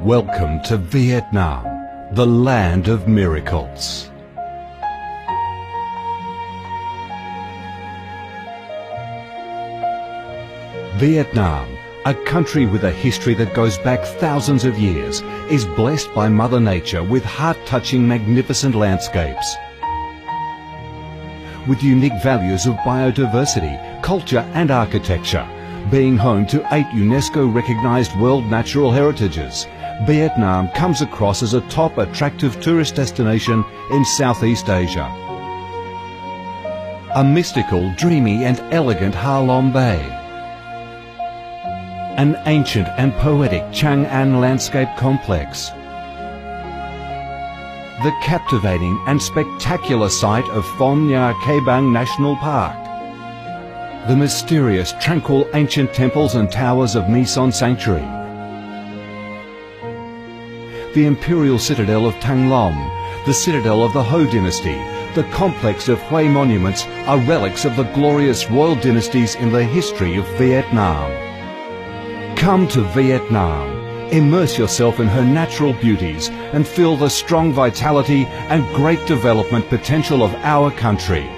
Welcome to Vietnam, the land of miracles. Vietnam, a country with a history that goes back thousands of years, is blessed by Mother Nature with heart-touching, magnificent landscapes. With unique values of biodiversity, culture and architecture, being home to 8 UNESCO-recognised World Natural Heritages, Vietnam comes across as a top attractive tourist destination in Southeast Asia. A mystical, dreamy and elegant Ha Long Bay. An ancient and poetic Chang An landscape complex. The captivating and spectacular site of Phong Nha Ke Bang National Park. The mysterious, tranquil ancient temples and towers of My Son Sanctuary. The imperial citadel of Thăng Long, the citadel of the Ho dynasty, the complex of Hue monuments are relics of the glorious royal dynasties in the history of Vietnam. Come to Vietnam, immerse yourself in her natural beauties and feel the strong vitality and great development potential of our country.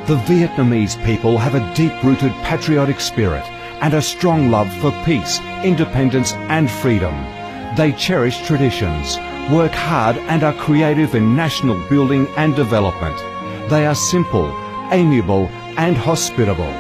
The Vietnamese people have a deep-rooted patriotic spirit and a strong love for peace, independence and freedom. They cherish traditions, work hard and are creative in national building and development. They are simple, amiable and hospitable.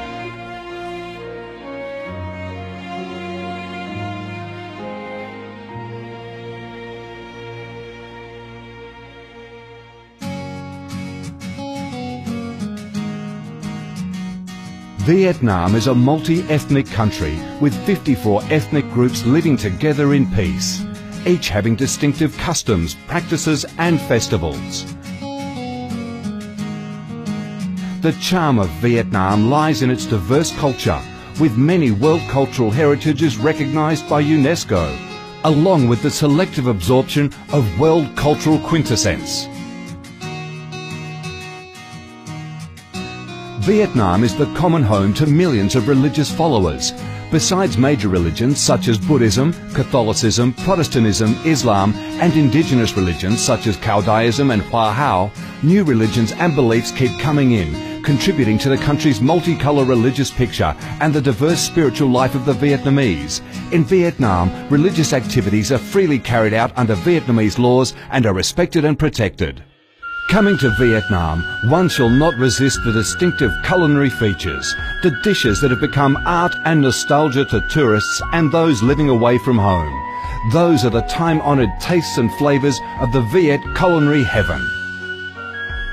Vietnam is a multi-ethnic country with 54 ethnic groups living together in peace, each having distinctive customs, practices and festivals. The charm of Vietnam lies in its diverse culture, with many World Cultural Heritages recognised by UNESCO, along with the selective absorption of World Cultural Quintessence. Vietnam is the common home to millions of religious followers. Besides major religions such as Buddhism, Catholicism, Protestantism, Islam and indigenous religions such as Caodaism and Hoa Hao, new religions and beliefs keep coming in, contributing to the country's multicolour religious picture and the diverse spiritual life of the Vietnamese. In Vietnam, religious activities are freely carried out under Vietnamese laws and are respected and protected. Coming to Vietnam, one shall not resist the distinctive culinary features, the dishes that have become art and nostalgia to tourists and those living away from home. Those are the time-honoured tastes and flavours of the Viet culinary heaven.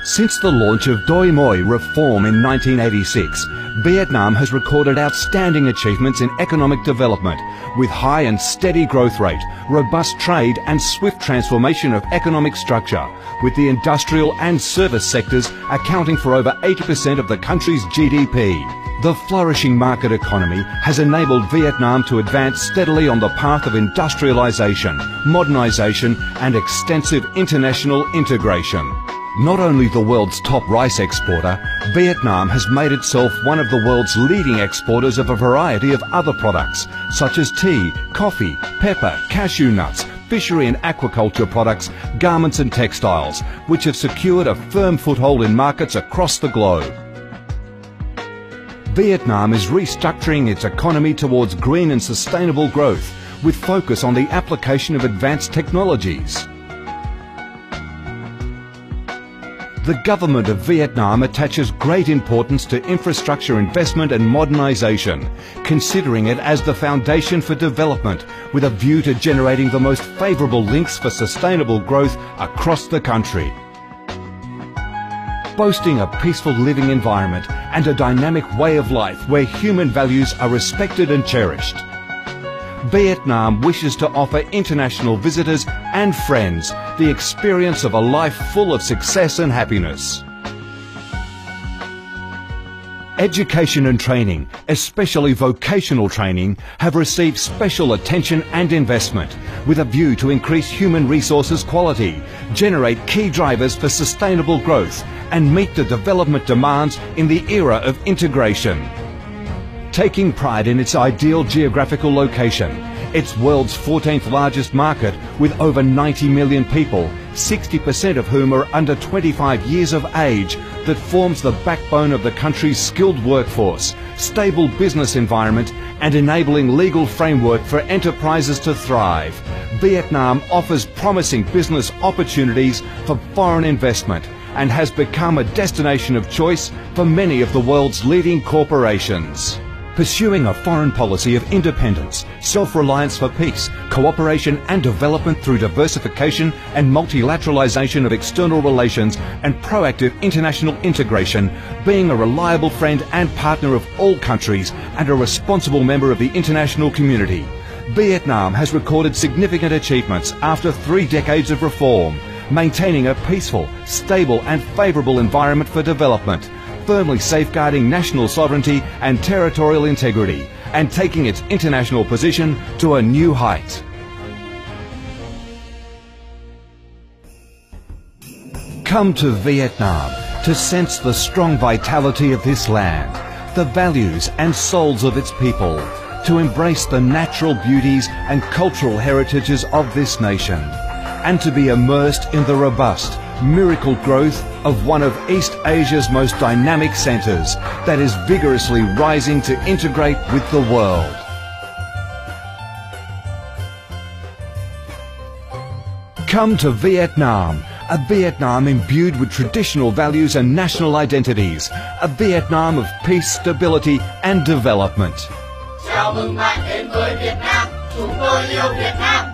Since the launch of Doi Moi reform in 1986, Vietnam has recorded outstanding achievements in economic development, with high and steady growth rate, robust trade and swift transformation of economic structure, with the industrial and service sectors accounting for over 80% of the country's GDP. The flourishing market economy has enabled Vietnam to advance steadily on the path of industrialisation, modernisation and extensive international integration. Not only the world's top rice exporter, Vietnam has made itself one of the world's leading exporters of a variety of other products, such as tea, coffee, pepper, cashew nuts, fishery and aquaculture products, garments and textiles, which have secured a firm foothold in markets across the globe. Vietnam is restructuring its economy towards green and sustainable growth, with focus on the application of advanced technologies. The government of Vietnam attaches great importance to infrastructure investment and modernisation, considering it as the foundation for development, with a view to generating the most favourable links for sustainable growth across the country. Boasting a peaceful living environment and a dynamic way of life where human values are respected and cherished, Vietnam wishes to offer international visitors and friends the experience of a life full of success and happiness. Education and training, especially vocational training, have received special attention and investment with a view to increase human resources quality, generate key drivers for sustainable growth and meet the development demands in the era of integration. Taking pride in its ideal geographical location, its world's 14th largest market with over 90 million people, 60% of whom are under 25 years of age, that forms the backbone of the country's skilled workforce, stable business environment and enabling legal framework for enterprises to thrive. Vietnam offers promising business opportunities for foreign investment and has become a destination of choice for many of the world's leading corporations. Pursuing a foreign policy of independence, self-reliance for peace, cooperation and development through diversification and multilateralization of external relations and proactive international integration, being a reliable friend and partner of all countries and a responsible member of the international community. Vietnam has recorded significant achievements after 3 decades of reform, maintaining a peaceful, stable and favourable environment for development, firmly safeguarding national sovereignty and territorial integrity, and taking its international position to a new height. Come to Vietnam to sense the strong vitality of this land, the values and souls of its people, to embrace the natural beauties and cultural heritages of this nation, and to be immersed in the robust, miracle growth of one of East Asia's most dynamic centres that is vigorously rising to integrate with the world. Come to Vietnam, a Vietnam imbued with traditional values and national identities, a Vietnam of peace, stability and development. Chào mừng bạn đến với Việt Nam, chúng tôi yêu Việt Nam.